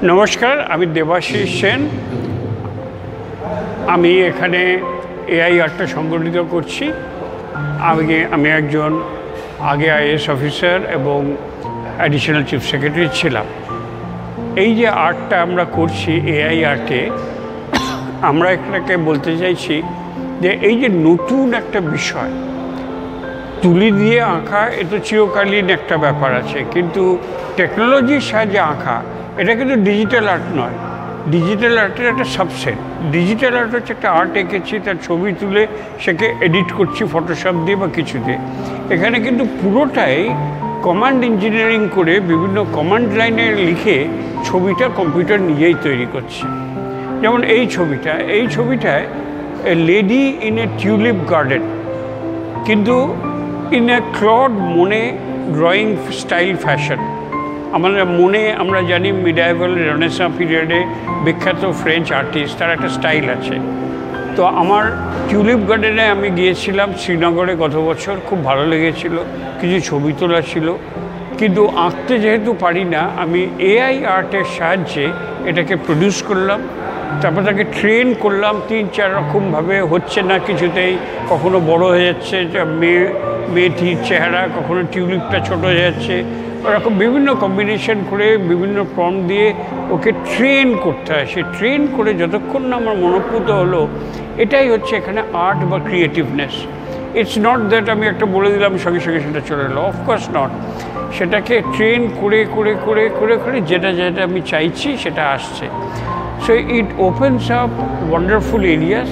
নমস্কার, আমি দেবাশিস সেন। আমি এখানে এআই আর্টটা সংগঠিত করছি। আমি একজন আগে আইএএস অফিসার এবং অ্যাডিশনাল চিফ সেক্রেটারি ছিলাম। এই যে আর্টটা আমরা করছি এআই আর্টে, আমরা এটাকে বলতে চাইছি যে এই যে নতুন একটা বিষয় তুলি দিয়ে আঁকা, এটা চিরকালীন একটা ব্যাপার আছে, কিন্তু টেকনোলজির সাহায্যে আঁকা এটা কিন্তু ডিজিটাল আর্ট নয়। ডিজিটাল আর্টের একটা সাবসেট। ডিজিটাল আর্ট হচ্ছে একটা আর্ট এঁকেছি, তার ছবি তুলে সেকে এডিট করছি ফটোশপ দিয়ে বা কিছু দিয়ে। এখানে কিন্তু পুরোটাই কমান্ড ইঞ্জিনিয়ারিং করে বিভিন্ন কমান্ড লাইনে লিখে ছবিটা কম্পিউটার নিজেই তৈরি করছে। যেমন এই ছবিটায় a lady in a tulip garden, কিন্তু ইন এ ক্লড মনে ড্রয়িং স্টাইল ফ্যাশন। আমাদের মনে আমরা জানি মিডাইভাল রেনেসাঁ পিরিয়ডে বিখ্যাত ফ্রেঞ্চ আর্টিস্ট, তার একটা স্টাইল আছে। তো আমার টিউলিপ গার্ডেনে আমি গিয়েছিলাম শ্রীনগরে গত বছর, খুব ভালো লেগেছিল, কিছু ছবি তোলা ছিল। কিন্তু আঁকতে যেহেতু পারি না, আমি এআই আর্টের সাহায্যে এটাকে প্রডিউস করলাম, তারপর তাকে ট্রেন করলাম ৩-৪ রকমভাবে। হচ্ছে না কিছুতেই, কখনো বড় হয়ে যাচ্ছে মেয়েটির চেহারা, কখনো টিউলিপটা ছোট হয়ে যাচ্ছে, ওরকম বিভিন্ন কম্বিনেশন করে বিভিন্ন প্রম্পট দিয়ে ওকে ট্রেন করতে হয়। সে ট্রেন করে যতক্ষণ না আমার মনোপুত হলো, এটাই হচ্ছে এখানে আর্ট বা ক্রিয়েটিভনেস। ইটস নট দ্যাট আমি একটা বলে দিলাম সঙ্গে সঙ্গে সেটা চলে এলো, অফকোর্স নট। সেটাকে ট্রেন করে করে করে করে করে যেটা যেটা আমি চাইছি সেটা আসছে। So it opens up wonderful areas.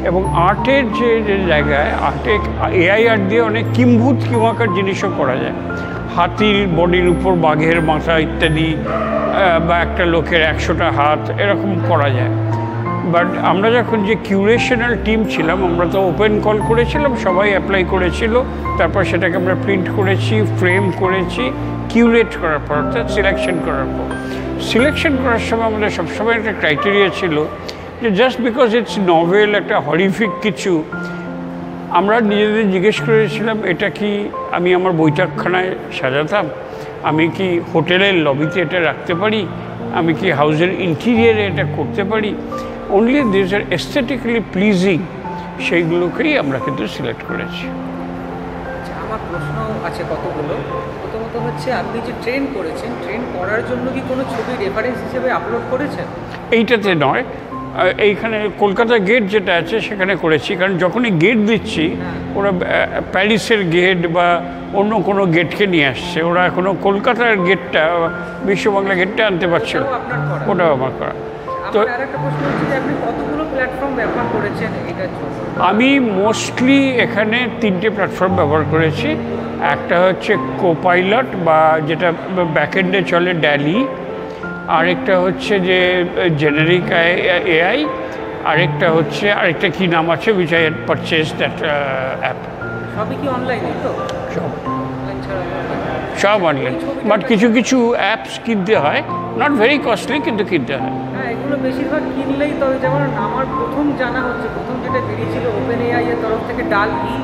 এবং আর্টের যে জায়গায় আর্টে এআই আর্ট দিয়ে অনেক কিম্ভূত কিমাকার জিনিসও করা যায়। হাতির বডির উপর বাঘের মাথা ইত্যাদি, বা একটা লোকের 100টা হাত, এরকম করা যায়। বাট আমরা যখন যে কিউরেশনাল টিম ছিলাম, আমরা তো ওপেন কল করেছিলাম, সবাই অ্যাপ্লাই করেছিল, তারপর সেটাকে আমরা প্রিন্ট করেছি, ফ্রেম করেছি, কিউরেট করার পর অর্থাৎ সিলেকশন করার পর। সিলেকশন করার সময় আমাদের সবসময় একটা ক্রাইটেরিয়া ছিল যে জাস্ট বিকজ ইটস নভেল, একটা হরিফিক কিছু, আমরা নিজেদের জিজ্ঞেস করেছিলাম এটা কি আমি আমার বৈঠকখানায় সাজাতাম, আমি কি হোটেলের লবিতে এটা রাখতে পারি, আমি কি হাউসের ইন্টিরিয়ারে এটা করতে পারি। Only this R aesthetically pleasing, সেইগুলোকেই আমরা কিন্তু সিলেক্ট করেছি। আচ্ছা, আমার প্রশ্ন আছে কতগুলো। প্রথমত হচ্ছে, আপনি যে ট্রেন করেছেন, ট্রেন করার জন্য কি কোনো ছবি রেফারেন্স হিসেবে আপলোড করেছেন? এইটাতে নয়, এইখানে কলকাতা গেট যেটা আছে সেখানে করেছি। কারণ যখনই গেট দিচ্ছি, ওরা প্যারিসের গেট বা অন্য কোনো গেটকে নিয়ে আসছে, ওরা এখনও কলকাতার গেটটা, বিশ্ব বাংলা গেটটা আনতে পারছে না। ওটাও আমার করা। তো আরেকটা প্রশ্ন হচ্ছে যে আপনি কতগুলো প্ল্যাটফর্ম ব্যবহার করেছেন এটার জন্য? আমি মোস্টলি এখানে 3টে প্ল্যাটফর্ম ব্যবহার করেছি। একটা হচ্ছে কোপাইলট, বা যেটা ব্যাকএন্ডে চলে ড্যালি। আরেকটা হচ্ছে যে জেনারিক এআই। আরেকটা কি নাম আছে, which I had purchase that app. সবই কি অনলাইনে? তো সব অনলাইন, বাট কিছু কিছু অ্যাপস কিনতে হয়, নট ভেরি কস্টলি, কিন্তু কিনতে হয়। হ্যাঁ, এগুলো বেশিরভাগ কিনলেই। তবে যেমন আমার প্রথম জানা হচ্ছে, প্রথম যেটা বেরিয়েছিল ওপেন এআই এর তরফ থেকে, ডাল-ই,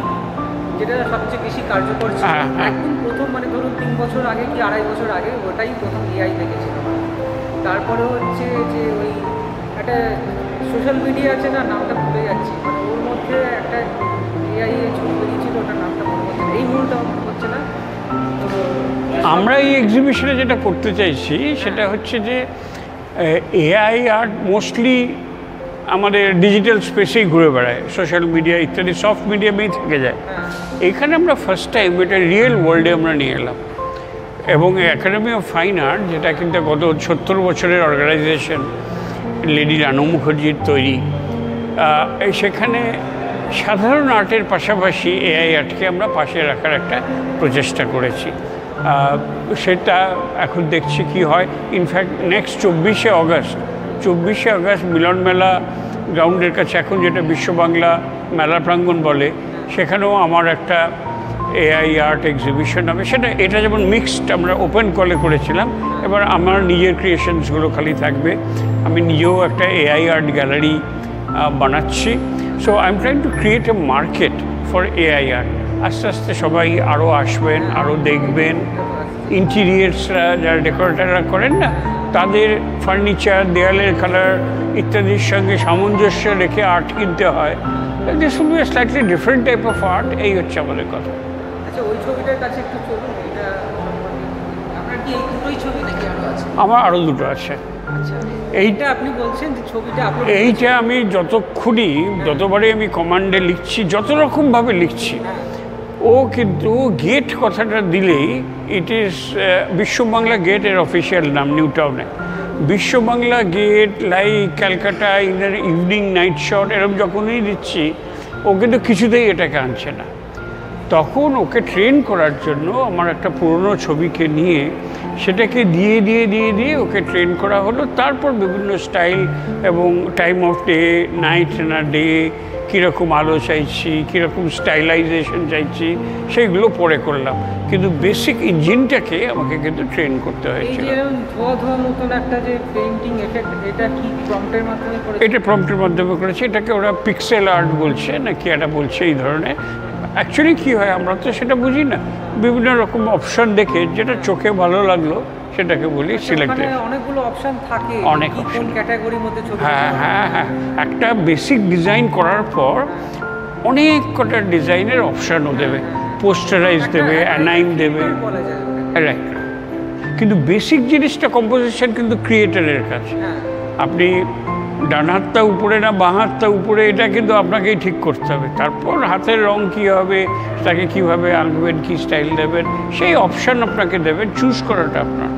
যেটা সবচেয়ে বেশি কার্যকর ছিল। একদম প্রথম, মানে ধরুন 3 বছর আগে কি 2.5 বছর আগে, ওটাই প্রথম এআই দেখেছিল। তারপরে হচ্ছে যে ওই একটা সোশ্যাল মিডিয়া আছে না, নামটা ভুলে যাচ্ছি, মানে ওর মধ্যে একটা এআই ছবি বেরিয়েছিল, ওটার নামটা মনে হচ্ছে না, এই মুহূর্তে মনে হচ্ছে না। তো আমরা এই এক্সিবিশনে যেটা করতে চাইছি সেটা হচ্ছে যে এআই আর্ট মোস্টলি আমাদের ডিজিটাল স্পেসেই ঘুরে বেড়ায়, সোশ্যাল মিডিয়া ইত্যাদি সফট মিডিয়ামেই থেকে যায়। এখানে আমরা ফার্স্ট টাইম এটা রিয়েল ওয়ার্ল্ডে আমরা নিয়ে এলাম। এবং একাডেমি অফ ফাইন আর্ট, যেটা কিন্তু গত 70 বছরের অর্গানাইজেশন, লেডি রানু মুখার্জির তৈরি, সেখানে সাধারণ আর্টের পাশাপাশি এআই আর্টকে আমরা পাশে রাখার একটা প্রচেষ্টা করেছি। সেটা এখন দেখছি কি হয়। ইনফ্যাক্ট নেক্সট 24শে আগস্ট মিলন মেলা গ্রাউন্ডের কাছে, এখন যেটা বিশ্ব বাংলা মেলা প্রাঙ্গণ বলে, সেখানেও আমার একটা এআই আর্ট এক্সিবিশন হবে। এটা যেমন মিক্সড, আমরা ওপেন কলে করেছিলাম, এবার আমার নিজের ক্রিয়েশনসগুলো খালি থাকবে। আমি নিজেও একটা এআই আর্ট গ্যালারি বানাচ্ছি। So I am trying to create a market for AI art. আস্তে আস্তে সবাই আরও আসবেন, আরও দেখবেন। ইন্টিরিয়ার্সরা যারা ডেকোরেটাররা করেন না, তাদের ফার্নিচার, দেয়ালের কালার ইত্যাদির সঙ্গে সামঞ্জস্য রেখে আর্ট কিনতে হয়। This will be slightly different type of art, এই হচ্ছে আমাদের কথা। আচ্ছা, ওই ছবিটার কাছে একটু চলুন, এটা আপনার কি এই দুটোই ছবি নাকি আরও আছে? আমার আরও দুটো আছে। আচ্ছা, এইটা আপনি বলছেন যে ছবিটা আপলোড, এইটা আমি যতবারই আমি কমান্ডে লিখছি, যত রকমভাবে লিখছি, ও কিন্তু গেট কথাটা দিলেই ইট ইজ বিশ্ববাংলা গেট এর অফিসিয়াল নাম নিউ টাউনে। Biswa Bangla gate, like Calcutta evening night shot এরকম যখনই দিচ্ছি, ও কিন্তু কিছুতেই এটাকে আনছে না। তখন ওকে ট্রেন করার জন্য আমার একটা পুরনো ছবিকে নিয়ে সেটাকে দিয়ে ওকে ট্রেন করা হলো। তারপর বিভিন্ন স্টাইল এবং টাইম অফ ডে, নাইট না ডে, কীরকম আলো চাইছি, কীরকম স্টাইলাইজেশন চাইছি, সেইগুলো পরে করলাম। কিন্তু বেসিক ইঞ্জিনটাকে আমাকে কিন্তু ট্রেন করতে হয়েছিল। ধোয়া ধোয়া মতন একটা যে পেইন্টিং এফেক্ট, এটা কি প্রম্পটের মাধ্যমে করেছে? এটা প্রম্পটের মাধ্যমে করেছে। এটাকে ওরা পিক্সেল আর্ট বলছে নাকি এটা বলছে এই ধরনের। অ্যাকচুয়ালি কী হয় আমরা তো সেটা বুঝি না, বিভিন্ন রকম অপশান দেখে যেটা চোখে ভালো লাগলো সেটাকে বলি সিলেক্ট। অনেকগুলো অপশান থাকে, অনেক অপশন, ক্যাটাগরির মধ্যে ছবি। হ্যাঁ, একটা বেসিক ডিজাইন করার পর অনেক কটা ডিজাইনের অপশানও দেবে, পোস্টারাইজ দেবে, অ্যানাইম দেবে, রাইট। কিন্তু বেসিক জিনিসটা কম্পোজিশন কিন্তু ক্রিয়েটারের কাছে। আপনি ডান হাতটা উপরে না বাঁ হাতটা উপরে, এটা কিন্তু আপনাকেই ঠিক করতে হবে। তারপর হাতের রং কী হবে, তাকে কীভাবে আঁকবেন, কী স্টাইল দেবেন, সেই অপশান আপনাকে দেবেন, চুজ করাটা আপনার।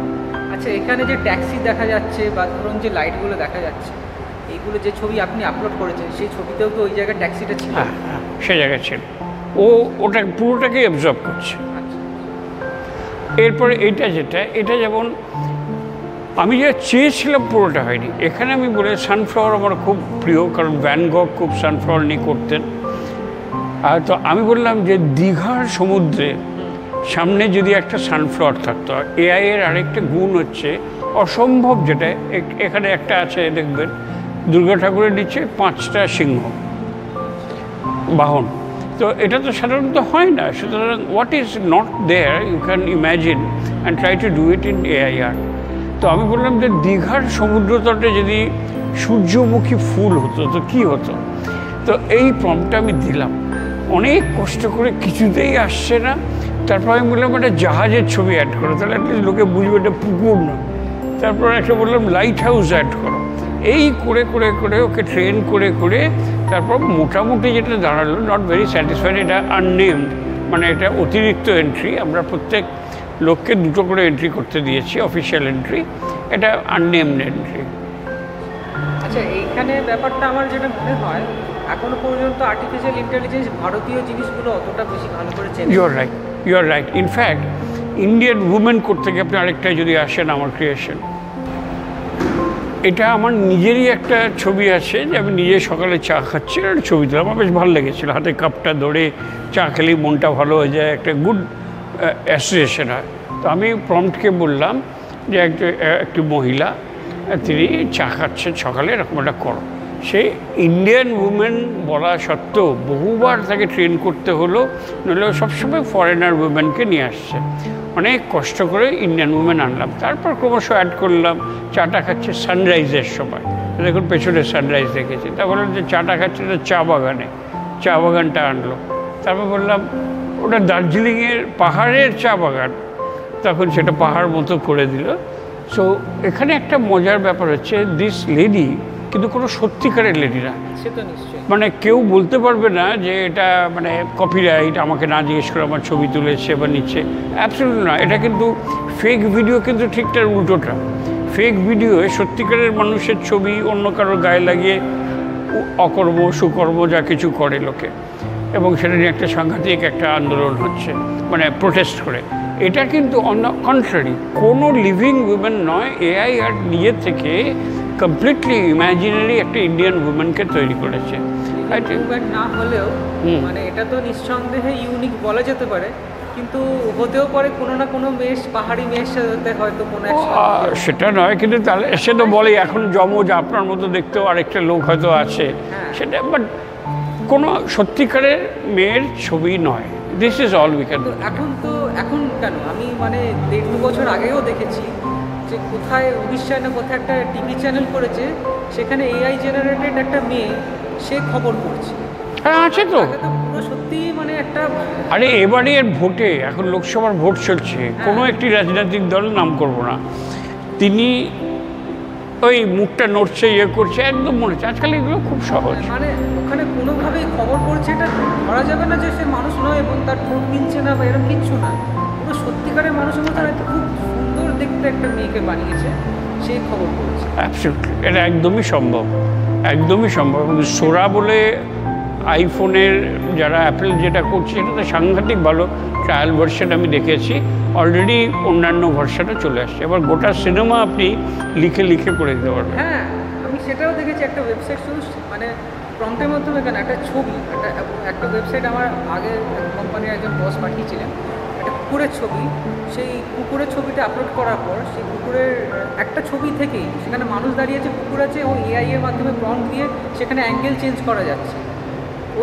আচ্ছা, এখানে যে ট্যাক্সি দেখা যাচ্ছে বা ধরুন যে লাইটগুলো দেখা যাচ্ছে, এইগুলো যে ছবি আপনি আপলোড করেছেন, সেই ছবিতেও তো ওই জায়গায় ট্যাক্সিটা ছিল? হ্যাঁ, সে জায়গায় ছিল। ওটা পুরোটাকে অ্যাবজর্ব করছে। এরপরে এটা যেমন আমি যা চেয়েছিলাম পুরোটা হয়নি। এখানে আমি বলে সানফ্লাওয়ার আমার খুব প্রিয়, কারণ ভ্যান গগ খুব সানফ্লাওয়ার নিয়ে করতেন। আর তো আমি বললাম যে দীঘার সমুদ্রে সামনে যদি একটা সানফ্লাওয়ার থাকতো। এআই এর আরেকটা গুণ হচ্ছে অসম্ভব, যেটা এখানে একটা আছে দেখবেন, দুর্গা ঠাকুরের নিচে 5টা সিংহ বাহন। তো এটা তো সাধারণত হয় না। সুতরাং what is not there you can imagine and try to do it in AI art. তো আমি বললাম যে দীঘার সমুদ্রতটে যদি সূর্যমুখী ফুল হতো তো কী হতো। তো এই প্রম্পটটা আমি দিলাম, অনেক কষ্ট করে, কিছুতেই আসছে না। তারপর আমি বললাম একটা জাহাজের ছবি অ্যাড করো, তাহলে অ্যাটলিস্ট লোকে বুঝবে এটা পুকুর না। তারপর একটা বললাম লাইট হাউস অ্যাড করো। এই করে ওকে ট্রেন করে তারপর মোটামুটি যেটা দাঁড়ালো, নট ভেরি স্যাটিসফাইড। এটা আননেমড, মানে এটা অতিরিক্ত এন্ট্রি। আমরা প্রত্যেক লোককে 2টো করে এন্ট্রি করতে দিয়েছি, অফিসিয়াল এন্ট্রি। এটা আননেমড এন্ট্রি। আচ্ছা, এইখানে ব্যাপারটা আমার যেটা মনে হয়, এখনো পর্যন্ত আর্টিফিশিয়াল ইন্টেলিজেন্স ভারতীয় জিনিসগুলো অতটা বেশি ভালো করে চেনে। You are right. In fact Indian women করতে গিয়ে আপনি আরেকটা যদি আসেন, আমার ক্রিয়েশন, এটা আমার নিজেরই একটা ছবি আছে যে আমি নিজে সকালে চা খাচ্ছি, একটা ছবি দিলাম, আমার বেশ ভালো লেগেছিলো। হাতে কাপটা ধরে চা খেলেই মনটা ভালো হয়ে যায়, একটা গুড অ্যাসোসিয়েশন হয়। তো আমি প্রম্পটকে বললাম যে একটি মহিলা, তিনি চা খাচ্ছেন সকালে, এরকম একটা করো। সে ইন্ডিয়ান উমেন বলা সত্ত্বেও বহুবার তাকে ট্রেন করতে হলো, নইলে সবসময় ফরেনার উমেনকে নিয়ে আসছে। অনেক কষ্ট করে ইন্ডিয়ান উমেন আনলাম, তারপর ক্রমশ অ্যাড করলাম। চাটা খাচ্ছে সানরাইজের সময়, দেখুন পেছনে সানরাইজ দেখেছি। তা বললাম যে চাটা খাচ্ছে এটা চা বাগানে, চা বাগানটা আনলো। তারপর বললাম ওটা দার্জিলিংয়ের পাহাড়ের চা বাগান, তখন সেটা পাহাড় মতো করে দিল। সো এখানে একটা মজার ব্যাপার হচ্ছে, দিস লেডি কিন্তু কোনো সত্যিকারের লেডি না। মানে কেউ বলতে পারবে না যে এটা মানে কপিরাইট, আমাকে না জিজ্ঞেস করে আমার ছবি তুলেছে বা নিচ্ছে, অ্যাবসলিউটলি না। এটা কিন্তু ফেক ভিডিও, কিন্তু ঠিক তার উল্টোটা। ফেক ভিডিওয়ে সত্যিকারের মানুষের ছবি অন্য কারোর গায়ে লাগিয়ে অকর্ম সুকর্ম যা কিছু করে লোকে, এবং সেটা নিয়ে একটা সাংঘাতিক একটা আন্দোলন হচ্ছে, মানে প্রোটেস্ট করে। এটা কিন্তু অন দ্য কন্ট্রারি, কোনো লিভিং উইমেন নয়, এআই আর নিজের থেকে কমপ্লিটলি ইমাজিনারি একটা ইন্ডিয়ান উইমেনকে তৈরি করেছে। না হলেও মানে এটা তো নিঃসন্দেহে ইউনিক বলা যেতে পারে, কিন্তু হতেও পারে কোনো না কোনো মেষ, পাহাড়ি মেষ হয়তো কোনো সেটা নয়, কিন্তু তাহলে সে তো বলে এখন যমজ আপনার মতো দেখতেও আরেকটা লোক হয়তো আছে, সেটা বাট কোনো সত্যিকারের মেয়ের ছবি নয়। This is all we can. এখন কেন আমি মানে 1.5 বছর আগেও দেখেছি যে কোথায় উড়িষ্যায় না কোথায় একটা টিভি চ্যানেল করেছে, সেখানে এআই জেনারেটেড একটা মেয়ে সে খবর করছে। হ্যাঁ, আছে তো। তাকে তো পুরো সত্যিই মানে একটা আরে এবারে এর ভোটে, এখন লোকসভার ভোট চলছে, কোনো একটি রাজনৈতিক দল নাম করব না, তিনি ওই মুখটা নড়ছে, ইয়ে করছে, একদম মনে হচ্ছে আজকাল এগুলো খুব সহজ। মানে ওখানে কোনোভাবেই খবর করছে, এটা ধরা যাবে না যে সে মানুষ নয় এবং তার ঠোঁট মিলছে না বা এরকম কিচ্ছু না, পুরো সত্যিকারের মানুষের মতো একটা খুব সুন্দর দেখতে একটা মেয়েকে বানিয়েছে, সেই খবর করেছে। অ্যাবসলিউটলি, এটা একদমই সম্ভব, একদমই সম্ভব। সোরা বলে আইফোনের যারা অ্যাপেল যেটা করছে, এটা তো সাংঘাতিক ভালো ট্রায়াল ভার্সন আমি দেখেছি, অলরেডি অন্যান্য ভার্সনও চলে আসছে। এবার গোটা সিনেমা আপনি লিখে লিখে করে দিতে পারবেন। হ্যাঁ, আমি সেটাও দেখেছি, একটা ওয়েবসাইট শুধু মানে প্রম্পটের মাধ্যমে কেন, একটা ছবি, একটা ওয়েবসাইট আমার আগে কোম্পানির একজন বস পাঠিয়েছিলেন, একটা কুকুরের ছবি, সেই কুকুরের ছবিটা আপলোড করার পর সেই কুকুরের একটা ছবি থেকেই সেখানে মানুষ দাঁড়িয়েছে, কুকুর আছে, ও এআই এর মাধ্যমে প্রম্পট দিয়ে সেখানে অ্যাঙ্গেল চেঞ্জ করা যাচ্ছে।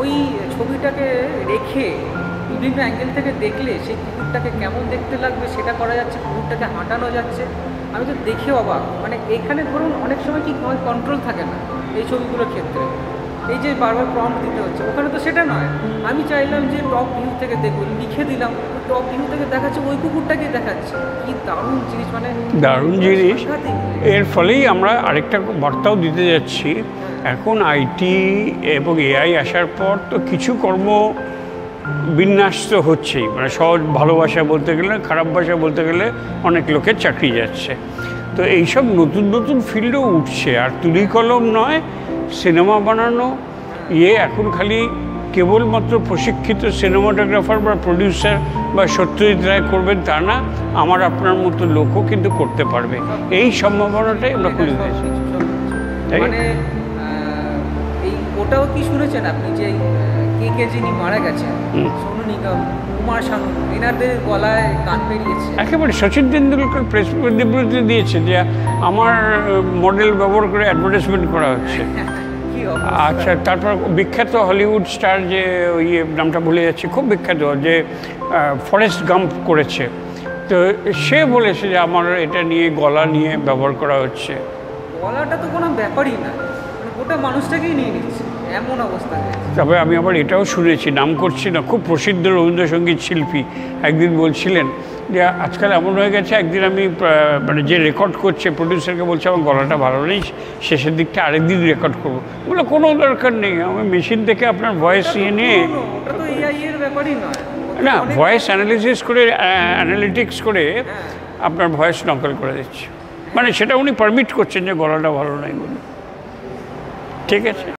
ওই ছবিটাকে রেখে বিভিন্ন অ্যাঙ্গেল থেকে দেখলে সেই কুকুরটাকে কেমন দেখতে লাগবে সেটা করা যাচ্ছে, কুকুরটাকে হাঁটানো যাচ্ছে। আমি তো দেখে অবাক, মানে এখানে ধরুন অনেক সময় কি কন্ট্রোল থাকে না এই ছবিগুলোর ক্ষেত্রে, এই যে বারবার প্রম্পট দিতে হচ্ছে, ওখানে তো সেটা নয়। আমি চাইলাম যে টপ ভিউ থেকে দেখবো, লিখে দিলাম, টপ ভিউ থেকে দেখাচ্ছে, ওই কুকুরটাকেই দেখাচ্ছে। কি দারুণ জিনিস, মানে দারুণ জিনিস। সাংঘাতিক। এর ফলেই আমরা আরেকটা বার্তাও দিতে যাচ্ছি, এখন আইটি এবং এআই আসার পর তো কিছু কর্ম বিন্যাস তো হচ্ছেই, মানে সহজ ভালো ভাষা বলতে গেলে, খারাপ ভাষা বলতে গেলে অনেক লোকের চাকরি যাচ্ছে। তো এইসব নতুন নতুন ফিল্ডও উঠছে, আর তুলি কলম নয়, সিনেমা বানানো এখন খালি কেবলমাত্র প্রশিক্ষিত সিনেমাটোগ্রাফার বা প্রডিউসার বা সত্যজিৎ রায় করবেন তা না, আমার আপনার মতো লোকও কিন্তু করতে পারবে। এই সম্ভাবনাটাই আমরা খুলে দিয়েছি। মানে এই ওটাও কি শুনেছেন আপনি যে কে যিনি মারা গেছেন, সোনু নিগম, কুমার শানু, এনাদের গলায় গান বেরিয়েছে। একেবারে সচিন তেন্ডুলকর প্রেস বিবৃতি দিয়েছে যে আমার মডেল ব্যবহার করে অ্যাডভার্টাইজমেন্ট করা হচ্ছে। আচ্ছা, তারপর বিখ্যাত হলিউড স্টার যে ওই নামটা ভুলে যাচ্ছি, খুব বিখ্যাত, যে ফরেস্ট গাম্প করেছে, তো সে বলেছে যে আমার এটা নিয়ে গলা নিয়ে ব্যবহার করা হচ্ছে। গলাটা তো কোনো ব্যাপারই না, মানে গোটা মানুষটাকেই নিয়ে নিচ্ছে, এমন অবস্থা। তবে আমি আবার এটাও শুনেছি, নাম করছি না, খুব প্রসিদ্ধ রবীন্দ্রসঙ্গীত শিল্পী একদিন বলছিলেন যে আজকাল এমন হয়ে গেছে, একদিন আমি মানে যে রেকর্ড করছে প্রডিউসারকে বলছে আমার গলাটা ভালো নেই, শেষের দিকটা আরেকদিন রেকর্ড করবো, বলে কোনো দরকার নেই, আমি মেশিন থেকে আপনার ভয়েস নিয়ে ওটা তো এআই এর ব্যাপারই নয় না, ভয়েস অ্যানালিসিস করে অ্যানালিটিক্স করে আপনার ভয়েস নকল করে দিচ্ছে, মানে সেটা উনি পারমিট করছেন যে গলাটা ভালো নাই বলে। ঠিক আছে।